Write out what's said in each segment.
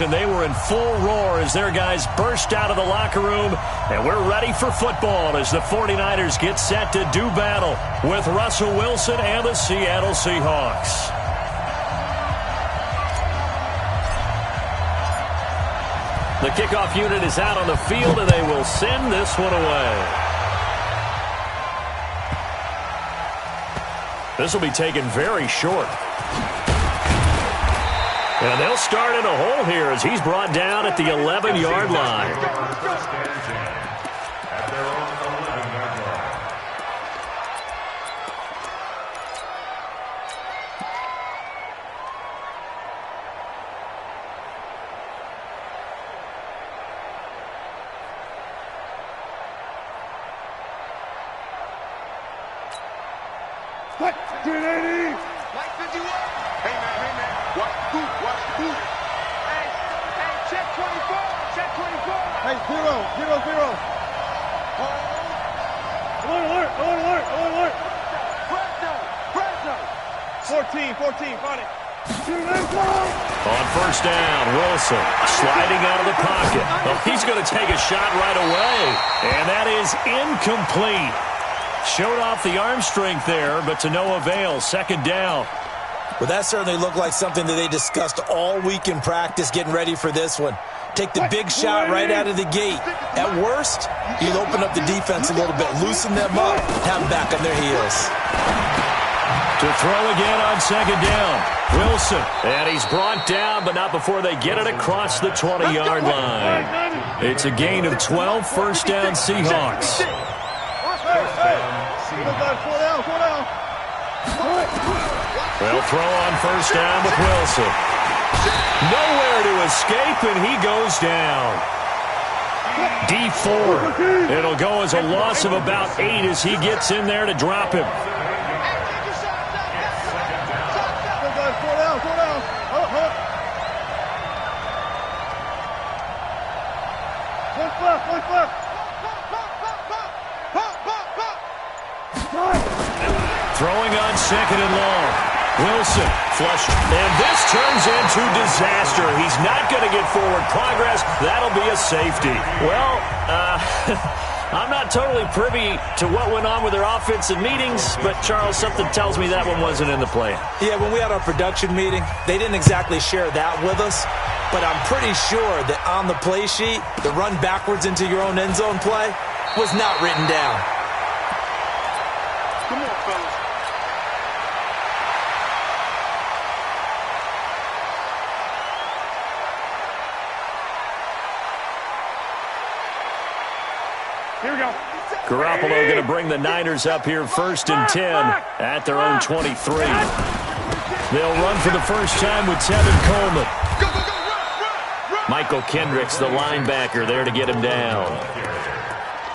And they were in full roar as their guys burst out of the locker room. And we're ready for football as the 49ers get set to do battle with Russell Wilson and the Seattle Seahawks. The kickoff unit is out on the field, and they will send this one away. This will be taken very short. And they'll start in a hole here as he's brought down at the 11-yard line. What? 280! Like 51! Hey, man. Watch the boot. Hey, check 24! Check 24! Hey, 0. Alert! Fresno! 14, find it. On first down, Wilson sliding out of the pocket. Oh, he's going to take a shot right away. And that is incomplete. Showed off the arm strength there, but to no avail. Second down. Well, that certainly looked like something that they discussed all week in practice getting ready for this one. Take the big shot right out of the gate. At worst, you'll open up the defense a little bit, loosen them up, have them back on their heels. To throw again on second down. Wilson. And he's brought down, but not before they get it across the 20-yard line. It's a gain of 12, first down Seahawks. They'll throw on first down with Wilson. Nowhere to escape, and he goes down. D4. It'll go as a loss of about 8 as he gets in there to drop him. Throwing on second and long. Wilson flushed. And this turns into disaster. He's not going to get forward progress. That'll be a safety. Well, I'm not totally privy to what went on with their offensive meetings, but, Charles, something tells me that one wasn't in the plan. Yeah, when we had our production meeting, they didn't exactly share that with us, but I'm pretty sure that on the play sheet, the run backwards into your own end zone play was not written down. Come on, fellas. Here we go. Garoppolo going to bring the Niners up here first and 10 at their own 23. They'll run for the first time with Tevin Coleman. Run. Michael Kendricks, the linebacker, there to get him down.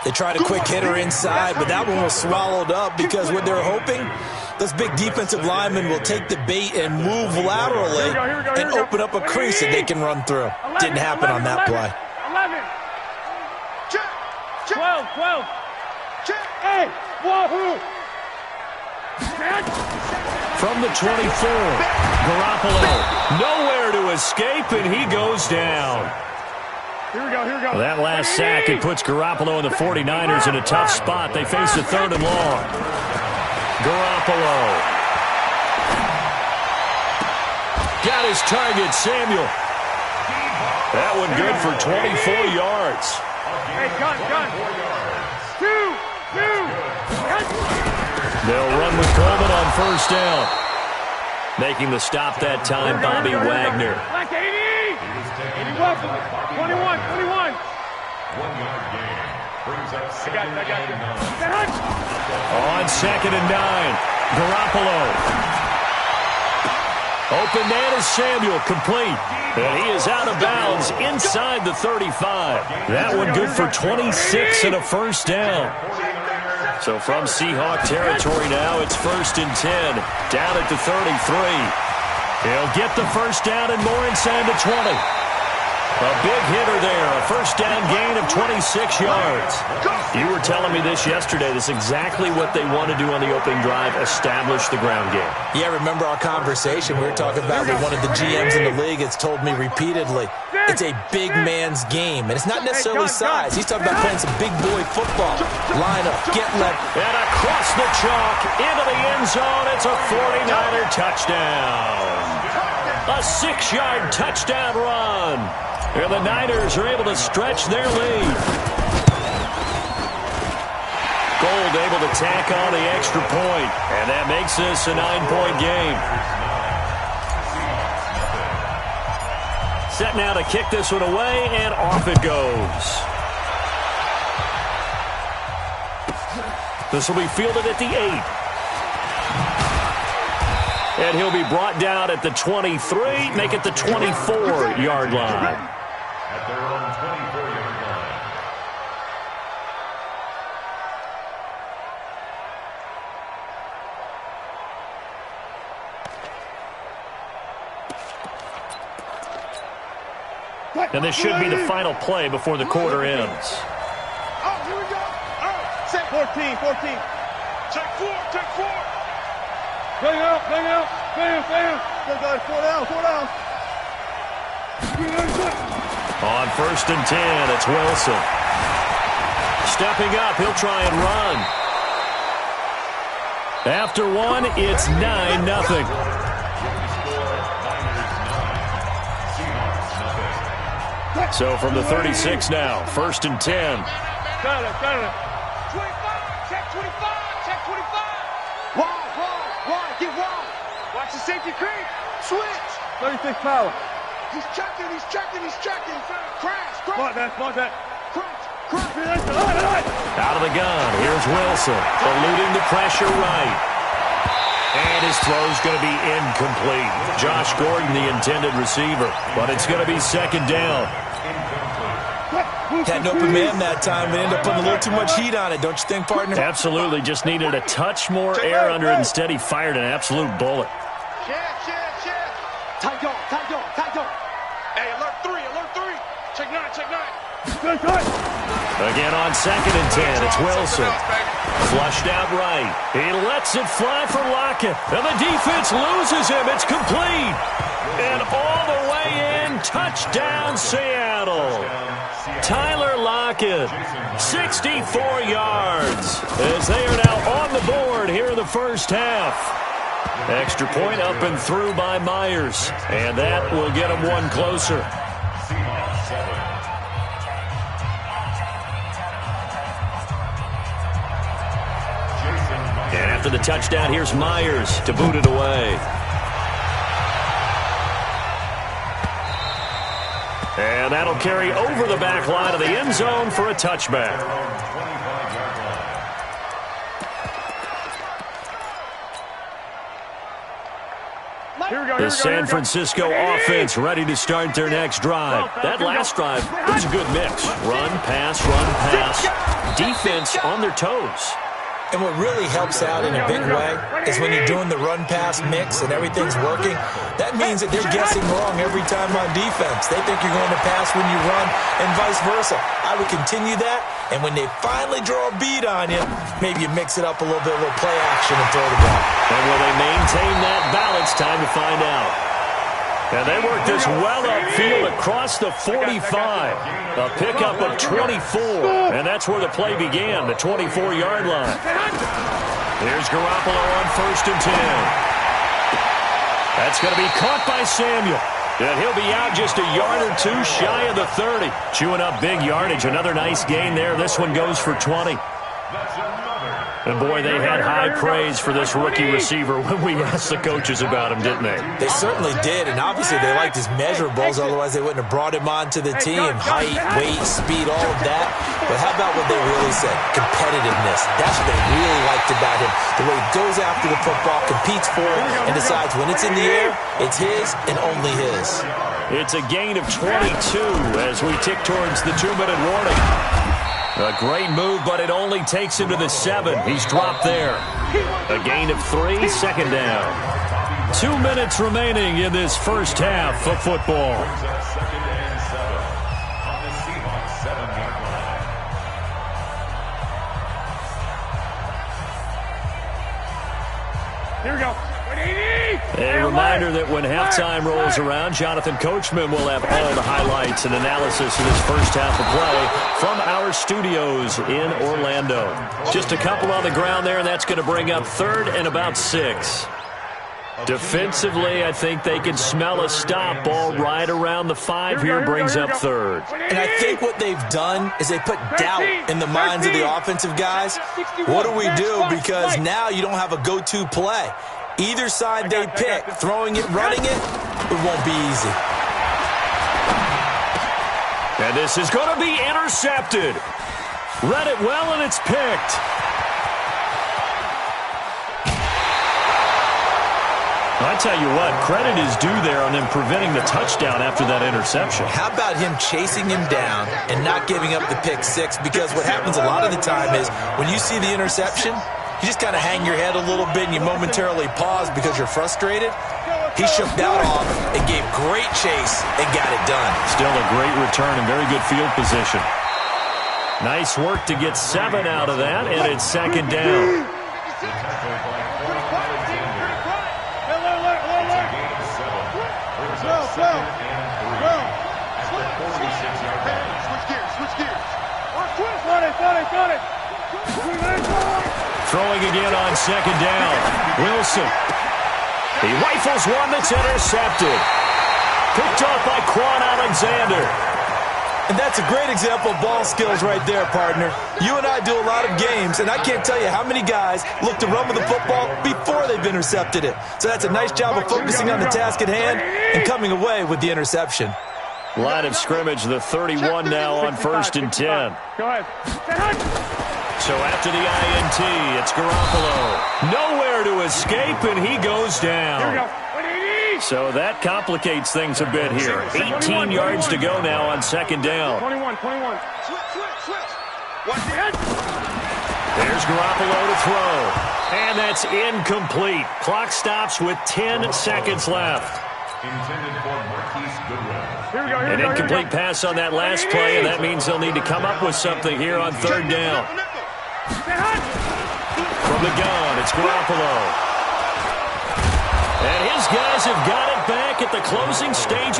They tried a quick hitter inside, but that one was swallowed up because what they're hoping, those big defensive linemen will take the bait and move laterally and open up a crease that they can run through. Didn't happen on that play. 11. 12. Hey, wahoo! From the 24, Garoppolo, nowhere to escape, and he goes down. Here we go. That last sack, it puts Garoppolo and the 49ers in a tough spot. They face a third and long. Garoppolo. Got his target, Samuel. That one good for 24 yards. Hey, gun. 2. They'll run with Coleman on first down. Making the stop that time, Bobby Wagner. Like 80. 81. 21. 1 yard gain. I got it. On second and 9, Garoppolo. Open man is Samuel, complete. And he is out of bounds inside the 35. That one good for 26 and a first down. So from Seahawk territory now, it's first and 10. Down at the 33. He'll get the first down and more inside the 20. A big hitter there, a first down gain of 26 yards. You were telling me this yesterday. This is exactly what they want to do on the opening drive, establish the ground game. Yeah, remember our conversation? We were talking about what one of the GMs in the league has told me repeatedly. It's a big man's game, and it's not necessarily size. He's talking about playing some big boy football. Line up, get left. And across the chalk, into the end zone. It's a 49er touchdown. A 6-yard touchdown run. And the Niners are able to stretch their lead. Gold able to tack on the extra point, and that makes this a 9-point game. Set now to kick this one away, and off it goes. This will be fielded at the 8. And he'll be brought down at the 23, make it the 24-yard line. At their own 24-yard line. And this should be the final play before the quarter ends. Oh, here we go. Oh, set 14. Check 4. Bang out. Bam. Guys, 4 down. On 1st and 10, it's Wilson. Stepping up, he'll try and run. After one, it's 9-0. So from the 36 now, 1st and 10. Got it. 25, check 25. Wide, get wide. Watch the safety creep. Switch. 36 power. He's checking. Crash. Mark that. Crunch. Out of the gun, here's Wilson. Eluding the pressure right. And his throw's going to be incomplete. Josh Gordon, the intended receiver. But it's going to be 2nd down. Had an open man that time, but ended up putting a little too much heat on it, don't you think, partner? Absolutely, just needed a touch more air under it. Instead, he fired an absolute bullet. Check. Tight dog. Hey, alert 3. Check 9. Again on 2nd and 10, it's Wilson. Flushed out right. He lets it fly for Lockett. And the defense loses him. It's complete. And all the way in, touchdown Seattle. Tyler Lockett, 64 yards, as they are now on the board here in the first half. Extra point up and through by Myers, and that will get them one closer. And after the touchdown, here's Myers to boot it away. And that'll carry over the back line of the end zone for a touchback. The San Francisco offense ready to start their next drive. That last drive was a good mix. Run, pass. Defense on their toes. And what really helps out in a big way is when you're doing the run-pass mix and everything's working, that means that they're guessing wrong every time on defense. They think you're going to pass when you run and vice versa. I would continue that, and when they finally draw a bead on you, maybe you mix it up a little bit, a little play action and throw the ball. And will they maintain that balance? Time to find out. And they work this well upfield across the 45. A pickup of 24. And that's where the play began, the 24-yard line. Here's Garoppolo on 1st and 10. That's going to be caught by Samuel. And he'll be out just a yard or two shy of the 30. Chewing up big yardage. Another nice gain there. This one goes for 20. And, boy, they had high praise for this rookie receiver when we asked the coaches about him, didn't they? They certainly did, and obviously they liked his measurables, otherwise they wouldn't have brought him onto the team. Height, weight, speed, all of that. But how about what they really said? Competitiveness. That's what they really liked about him. The way he goes after the football, competes for it, and decides when it's in the air, it's his and only his. It's a gain of 22 as we tick towards the 2-minute warning. A great move, but it only takes him to the 7. He's dropped there. A gain of 3, 2nd down. 2 minutes remaining in this first half of football. reminder that when halftime rolls around, Jonathan Coachman will have all the highlights and analysis of this first half of play from our studios in Orlando. Just a couple on the ground there, and that's going to bring up 3rd and about 6. Defensively, I think they can smell a stop. Ball right around the 5 here brings up 3rd. And I think what they've done is they put doubt in the minds of the offensive guys. What do we do? Because now you don't have a go-to play. Either side they pick, throwing it, running it, it won't be easy. And this is going to be intercepted. Read it well, and it's picked. I tell you what, credit is due there on them preventing the touchdown after that interception. How about him chasing him down and not giving up the pick 6? Because what happens a lot of the time is when you see the interception, you just kind of hang your head a little bit and you momentarily pause because you're frustrated. He shook that off and gave great chase and got it done. Still a great return and very good field position. Nice work to get 7 out of that, and it's 2nd down. Throwing again on 2nd down. Wilson. He rifles one that's intercepted. Picked off by Quan Alexander. And that's a great example of ball skills right there, partner. You and I do a lot of games, and I can't tell you how many guys look to run with the football before they've intercepted it. So that's a nice job of focusing on the task at hand and coming away with the interception. Line of scrimmage, the 31 now on 1st and 10. Go ahead. So after the INT, it's Garoppolo. Nowhere to escape, and he goes down. Here we go. So that complicates things a bit here. 18 yards to go now on 2nd down. 21. Switch. Watch the head. There's Garoppolo to throw. And that's incomplete. Clock stops with 10 seconds left. Intended for Marquise Goodwin. An incomplete pass on that last play, and that means they'll need to come up with something here on 3rd down. From the gun, it's Garoppolo. And his guys have got it back at the closing stage.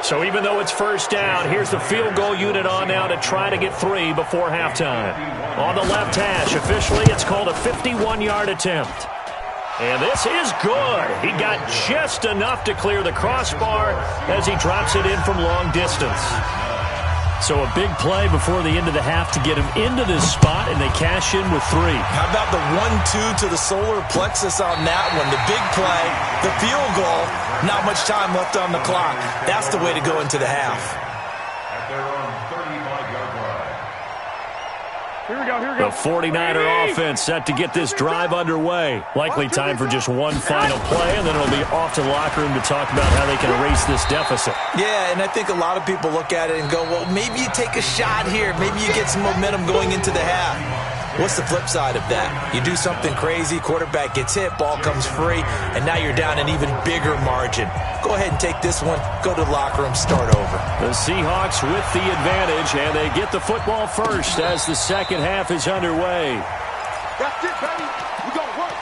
So even though it's 1st down, here's the field goal unit on now to try to get 3 before halftime. On the left hash, officially it's called a 51-yard attempt. And this is good. He got just enough to clear the crossbar as he drops it in from long distance. So a big play before the end of the half to get him into this spot, and they cash in with 3. How about the 1-2 to the solar plexus on that one? The big play, the field goal, not much time left on the clock. That's the way to go into the half. At their own 35-yard line. Here we go. The 49er offense set to get this drive underway. Likely time for just one final play, and then it'll be off to the locker room to talk about how they can erase this deficit. Yeah, and I think a lot of people look at it and go, well, maybe you take a shot here. Maybe you get some momentum going into the half. What's the flip side of that? You do something crazy, quarterback gets hit, ball comes free, and now you're down an even bigger margin. Go ahead and take this one, go to the locker room, start over. The Seahawks with the advantage, and they get the football first as the second half is underway. That's it, baby. We're going to work.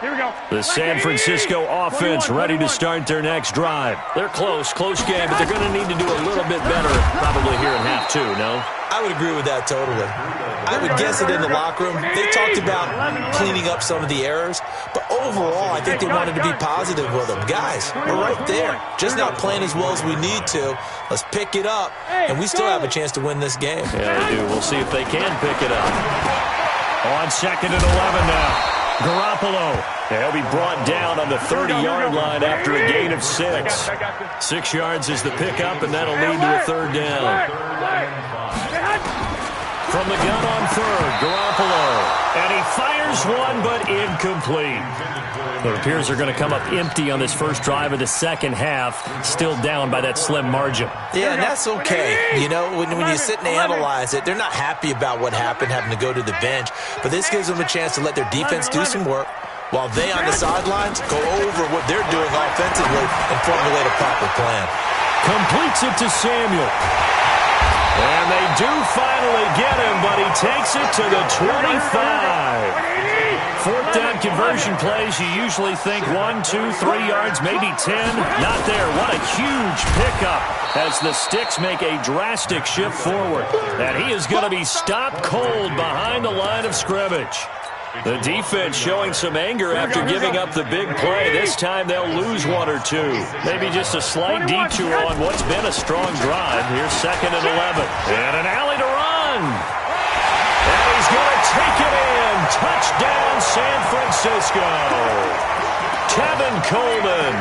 Here we go. The San Francisco offense ready to start their next drive. They're close game, but they're going to need to do a little bit better probably here in half 2, no? I would agree with that totally. I would guess it in the locker room. They talked about cleaning up some of the errors, but overall, I think they wanted to be positive with them. Guys, we're right there. Just not playing as well as we need to. Let's pick it up, and we still have a chance to win this game. Yeah, they do. We'll see if they can pick it up. On 2nd and 11 now. Garoppolo. He'll be brought down on the 30-yard line after a gain of 6. 6 yards is the pickup, and that'll lead to a 3rd down. From the gun on 3rd, Garoppolo. And he fires one, but incomplete. It appears they're going to come up empty on this first drive of the second half, still down by that slim margin. Yeah, and that's okay. You know, when you sit and analyze it, they're not happy about what happened, having to go to the bench. But this gives them a chance to let their defense do some work while they on the sidelines go over what they're doing offensively and formulate a proper plan. Completes it to Samuel. And they do finally get him, but he takes it to the 25. Fourth down conversion plays, you usually think 1, 2, 3 yards, maybe 10. Not there. What a huge pickup as the Sticks make a drastic shift forward. And he is going to be stopped cold behind the line of scrimmage. The defense showing some anger after giving up the big play. This time they'll lose 1 or 2. Maybe just a slight detour on what's been a strong drive. Here's 2nd and 11. And an alley to run. And he's going to take it in. Touchdown, San Francisco. Tevin Coleman,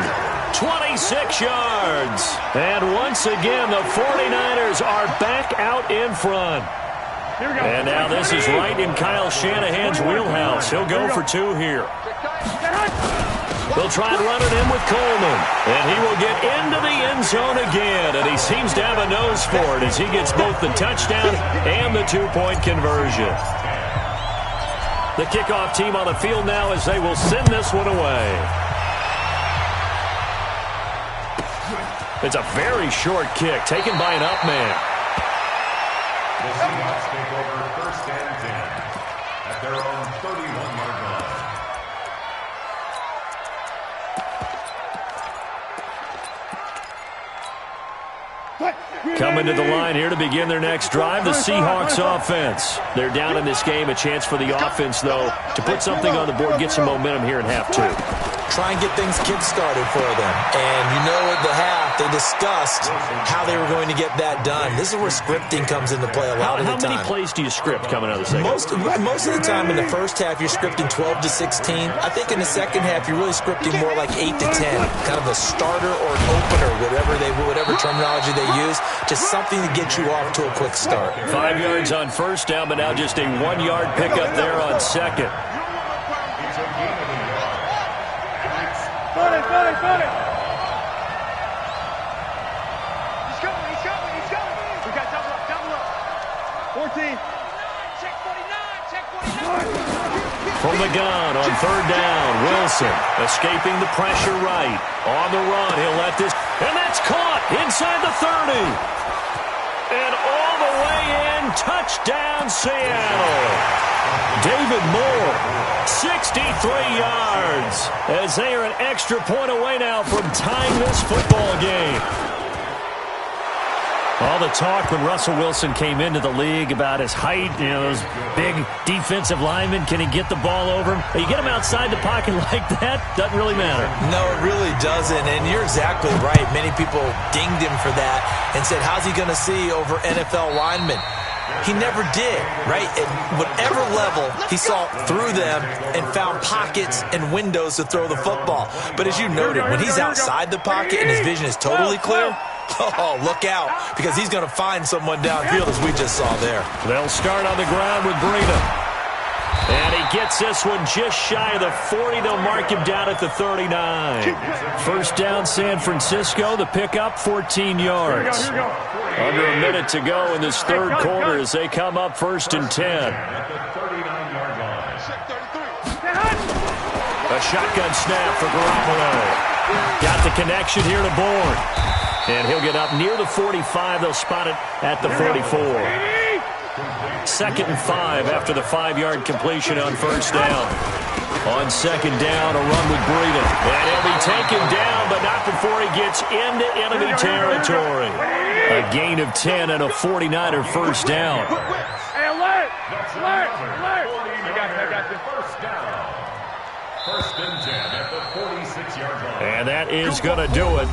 26 yards. And once again, the 49ers are back out in front. And now this is right in Kyle Shanahan's wheelhouse. He'll go for 2 here. They'll try and run it in with Coleman. And he will get into the end zone again. And he seems to have a nose for it as he gets both the touchdown and the 2-point conversion. The kickoff team on the field now as they will send this one away. It's a very short kick taken by an up man. The Seahawks take over 1st and 10 at their own 31-yard line. Coming to the line here to begin their next drive, the Seahawks offense. They're down in this game. A chance for the offense, though, to put something on the board, get some momentum here in half 2. Try and get things kick-started for them. And you know at the half, they discussed how they were going to get that done. This is where scripting comes into play a lot of the time. How many plays do you script coming out of the second? Most of the time in the first half, you're scripting 12 to 16. I think in the second half, you're really scripting more like 8 to 10. Kind of a starter or an opener, whatever terminology they use. Just something to get you off to a quick start. 5 yards on first down, but now just a 1-yard pickup there on second. Got it. He's coming. We got double up. 14. Check 49. From the gun on 3rd down, Wilson escaping the pressure right. On the run, he'll let this, and that's caught inside the 30. And all the way in, touchdown Seattle. David Moore, 63 yards, as they are an extra point away now from tying this football game. All the talk when Russell Wilson came into the league about his height, those big defensive linemen, can he get the ball over him? You get him outside the pocket like that, doesn't really matter. No, it really doesn't, and you're exactly right. Many people dinged him for that and said, how's he going to see over NFL linemen? He never did, right? At whatever level, he saw through them and found pockets and windows to throw the football. But as you noted, when he's outside the pocket and his vision is totally clear, oh, look out, because he's going to find someone downfield, as we just saw there. They'll start on the ground with Breida. And he gets this one just shy of the 40. They'll mark him down at the 39. First down, San Francisco. The pickup, 14 yards. Under a minute to go in this third quarter as they come up 1st and 10. A shotgun snap for Garoppolo. Got the connection here to Bourne. And he'll get up near the 45. They'll spot it at the 44. 2nd and 5 after the 5-yard completion on first down. On 2nd down, a run with Breida. And he'll be taken down, but not before he gets into enemy territory. A gain of 10 and a 49er first down. Hey, alert! I got the first down. 1st and 10 at the 46-yard line. And that is going to do it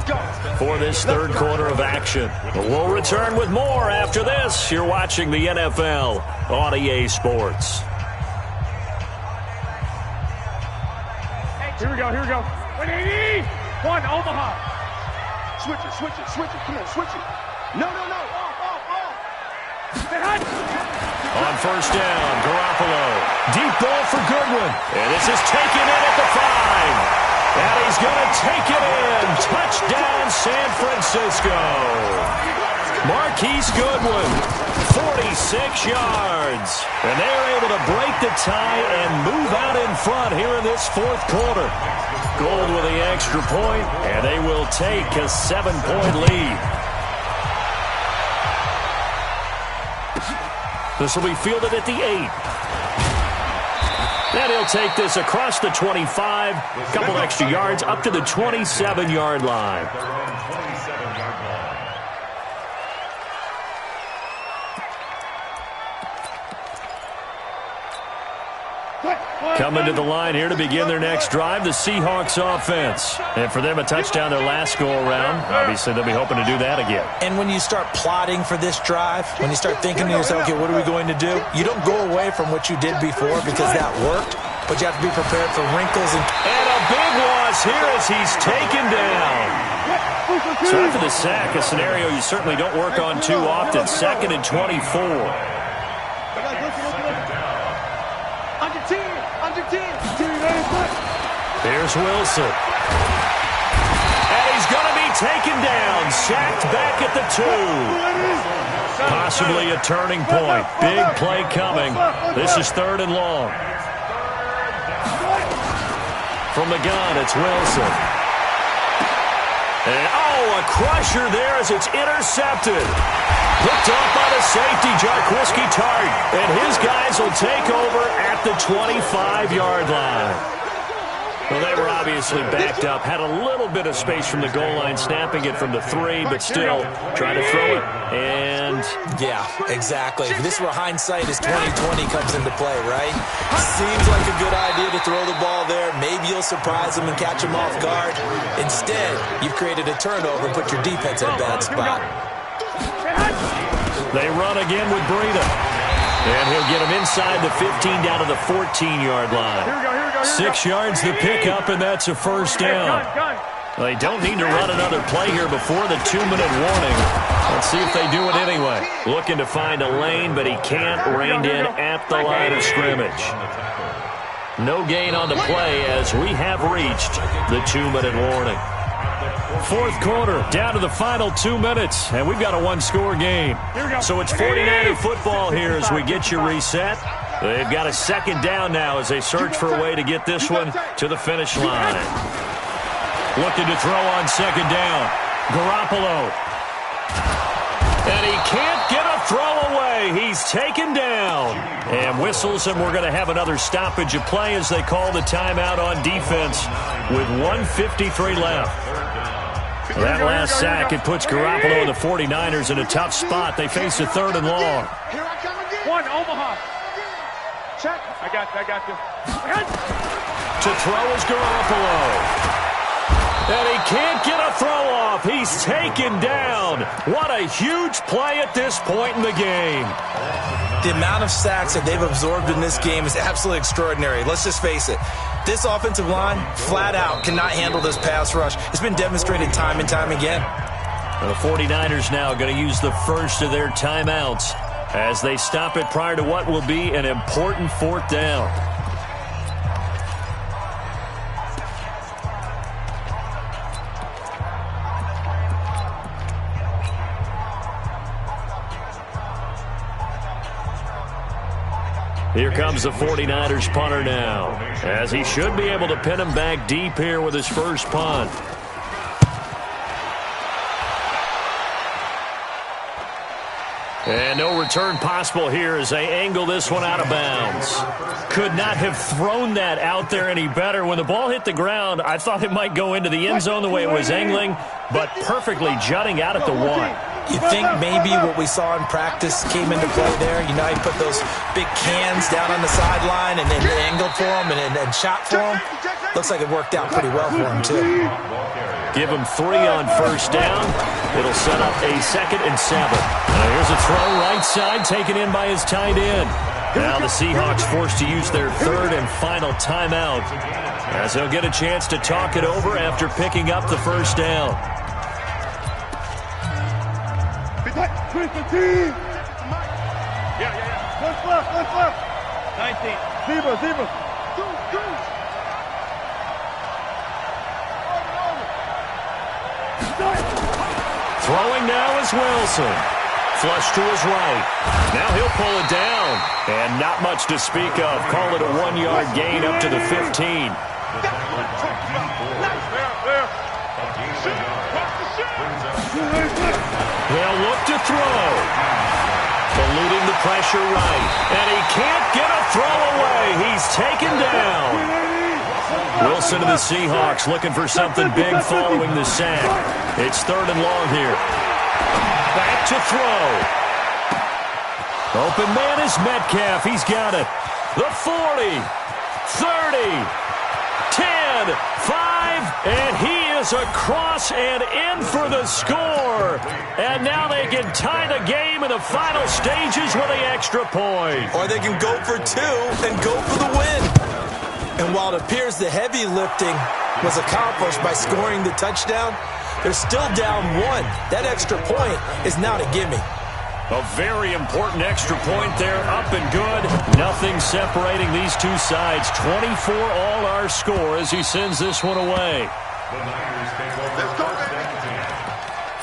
for this third quarter of action. We'll return with more after this. You're watching the NFL on EA Sports. Here we go. 180. One, Omaha. Switch it. Come on, switch it. No. On first down, Garoppolo. Deep ball for Goodwin. And this is taken in at the 5. And he's going to take it in. Touchdown, San Francisco. Marquise Goodwin, 46 yards. And they're able to break the tie and move out in front here in this fourth quarter. Gold with the extra point, and they will take a 7-point lead. This will be fielded at the 8. And he'll take this across the 25, a couple extra yards up to the 27-yard line. Coming to the line here to begin their next drive, the Seahawks offense. And for them, a touchdown their last go-around. Obviously, they'll be hoping to do that again. And when you start plotting for this drive, when you start thinking to yourself, okay, what are we going to do? You don't go away from what you did before because that worked, but you have to be prepared for wrinkles. And a big loss here as he's taken down. So after the sack, a scenario you certainly don't work on too often. 2nd and 24. Here's Wilson. And he's going to be taken down. Sacked back at the 2. Possibly a turning point. Big play coming. This is 3rd and long. From the gun, it's Wilson. And, a crusher there as it's intercepted. Picked off by the safety, Jarquiski Tart. And his guys will take over at the 25-yard line. Well, they were obviously backed up, had a little bit of space from the goal line, snapping it from the 3, but still trying to throw it. And yeah, exactly. This is where hindsight is 20/20 comes into play, right? Seems like a good idea to throw the ball there. Maybe you'll surprise them and catch them off guard. Instead, you've created a turnover and put your defense in a bad spot. They run again with Breida. And he'll get him inside the 15 down to the 14-yard line. 6 yards the pickup, and that's a first down. They don't need to run another play here before the 2-minute warning. Let's see if they do it anyway. Looking to find a lane, but he can't. Reined in at the line of scrimmage. No gain on the play as we have reached the 2-minute warning. 4th quarter, down to the final 2 minutes, and we've got a 1-score game. So it's 49er football here as we get you reset. They've got a 2nd down now as they search for a way to get this one to the finish line. Looking to throw on 2nd down. Garoppolo. And he can't get a throw away. He's taken down. And whistles, and we're going to have another stoppage of play as they call the timeout on defense with 1:53 left. That last sack, it puts Garoppolo and the 49ers in a tough spot. They face a 3rd and long. Here I come again. 1, Omaha. Check. I got you. To throw is Garoppolo. And he can't get a throw off. He's taken down. What a huge play at this point in the game. The amount of sacks that they've absorbed in this game is absolutely extraordinary. Let's just face it. This offensive line, flat out, cannot handle this pass rush. It's been demonstrated time and time again. The 49ers now going to use the first of their timeouts as they stop it prior to what will be an important 4th down. Here comes the 49ers punter now, as he should be able to pin him back deep here with his first punt. And no return possible here as they angle this one out of bounds. Could not have thrown that out there any better. When the ball hit the ground, I thought it might go into the end zone the way it was angling, but perfectly jutting out at the 1. You think maybe what we saw in practice came into play there? You know, he put those big cans down on the sideline and then angled for him and shot for him. Looks like it worked out pretty well for him, too. Give him 3 on first down. It'll set up a 2nd and 7. Now here's a throw right side taken in by his tight end. Now the Seahawks forced to use their 3rd and final timeout as they'll get a chance to talk it over after picking up the first down. What's left? 19. Zebra. Throwing now is Wilson. Flush to his right. Now he'll pull it down. And not much to speak of. Call it a 1-yard gain up to the 15. They'll look to throw. Eluding the pressure right. And he can't get a throw away. He's taken down. Wilson to the Seahawks looking for something big following the sack. It's 3rd and long here. Back to throw. Open man is Metcalf. He's got it. The 40, 30, 10, 5, and he is across and in for the score. And now they can tie the game in the final stages with the extra point. Or they can go for 2 and go for the win. And while it appears the heavy lifting was accomplished by scoring the touchdown, they're still down 1. That extra point is not a gimme. A very important extra point there, up and good. Nothing separating these two sides. 24 all our score as he sends this one away. The Niners take over 1st and 10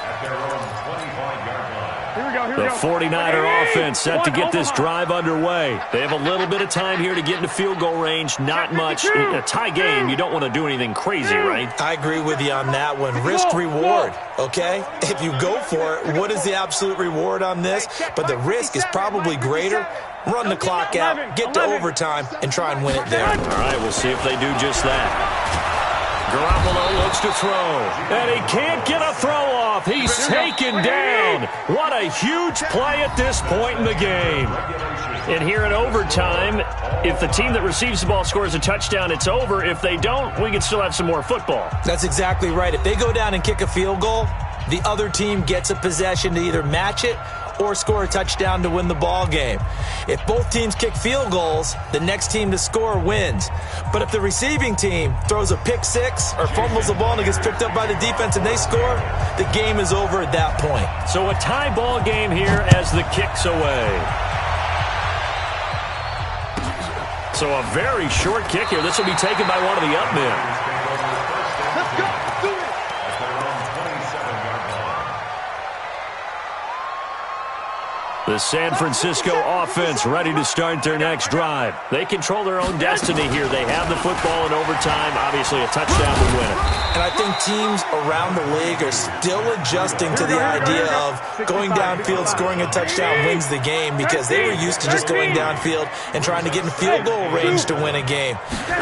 at their own 25-yard line. Here we go. The 49er offense set to get this drive underway. They have a little bit of time here to get into field goal range. Not much. In a tie game, you don't want to do anything crazy, right? I agree with you on that one. Risk-reward, okay? If you go for it, what is the absolute reward on this? But the risk is probably greater. Run the clock out, get to overtime, and try and win it there. All right, we'll see if they do just that. Garoppolo looks to throw, and he can't get a throw off. He's taken down. What a huge play at this point in the game. And here in overtime, if the team that receives the ball scores a touchdown, it's over. If they don't, we can still have some more football. That's exactly right. If they go down and kick a field goal, the other team gets a possession to either match it or score a touchdown to win the ball game. If both teams kick field goals, the next team to score wins. But if the receiving team throws a pick six or fumbles the ball and it gets picked up by the defense and they score, the game is over at that point. So a tie ball game here as the kick's away. So a very short kick here. This will be taken by one of the up men. Let's go. Do it. At their own 27-yard line. The San Francisco offense ready to start their next drive. They control their own destiny here. They have the football in overtime. Obviously, a touchdown would win it. And I think teams around the league are still adjusting to the idea of going downfield, scoring a touchdown wins the game, because they were used to just going downfield and trying to get in field goal range to win a game.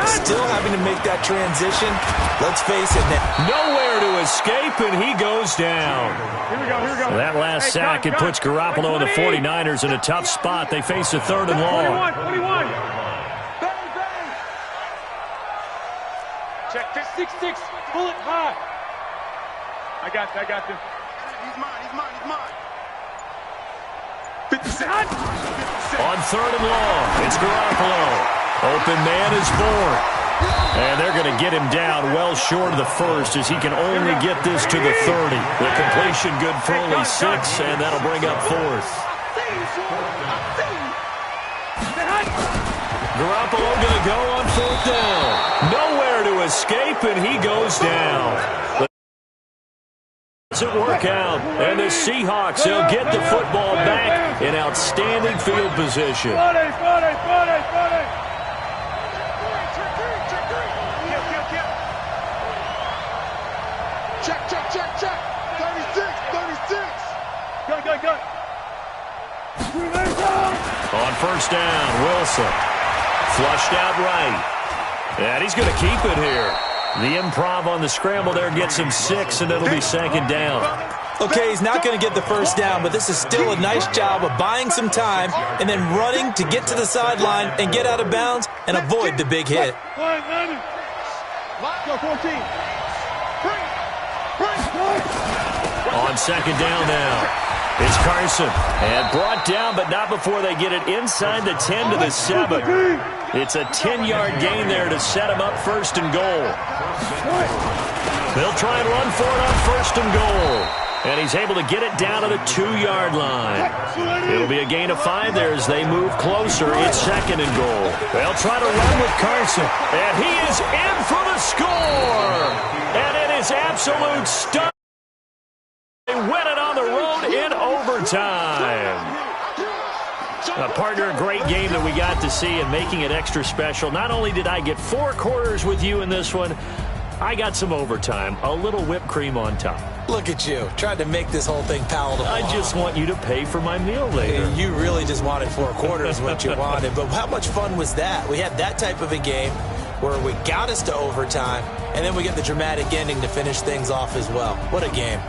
Still having to make that transition. Let's face it now. Nowhere to escape, and he goes down. Here we go. That last sack, it puts Garoppolo and the 49ers in a tough spot. They face a 3rd and long. 21. Check this. 6-6. Pull it high. I got this. He's mine. 57. On 3rd and long, it's Garoppolo. Open man is born. And they're going to get him down well short of the first as he can only get this to the 30. The completion good for only 6, and that'll bring up 4th. Garoppolo going to go on 4th down. Nowhere to escape, and he goes down. Doesn't work out, and the Seahawks, they'll get the football back in outstanding field position. Check. 36. Go. On 1st down, Wilson. Flushed out right. And he's going to keep it here. The improv on the scramble there gets him 6, and it'll be 2nd down. Okay, he's not going to get the 1st down, but this is still a nice job of buying some time and then running to get to the sideline and get out of bounds and avoid the big hit. Go 14. On 2nd down now. It's Carson. And brought down, but not before they get it inside the 10 to the 7. It's a 10-yard gain there to set him up 1st and goal. They'll try and run for it on 1st and goal. And he's able to get it down to the 2-yard line. It'll be a gain of 5 there as they move closer. It's 2nd and goal. They'll try to run with Carson. And he is in for the score. And it is absolute stunning. They win it on the road in overtime. Partner, a great game that we got to see and making it extra special. Not only did I get 4 quarters with you in this one, I got some overtime, a little whipped cream on top. Look at you, tried to make this whole thing palatable. I just want you to pay for my meal later. Hey, you really just wanted 4 quarters what you wanted, but how much fun was that? We had that type of a game where we got us to overtime, and then we get the dramatic ending to finish things off as well. What a game.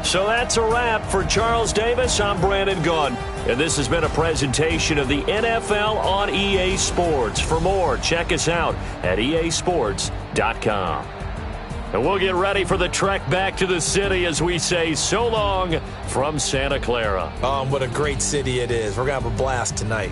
So that's a wrap. For Charles Davis, I'm Brandon Gunn. And this has been a presentation of the NFL on EA Sports. For more, check us out at easports.com. And we'll get ready for the trek back to the city as we say so long from Santa Clara. What a great city it is. We're going to have a blast tonight.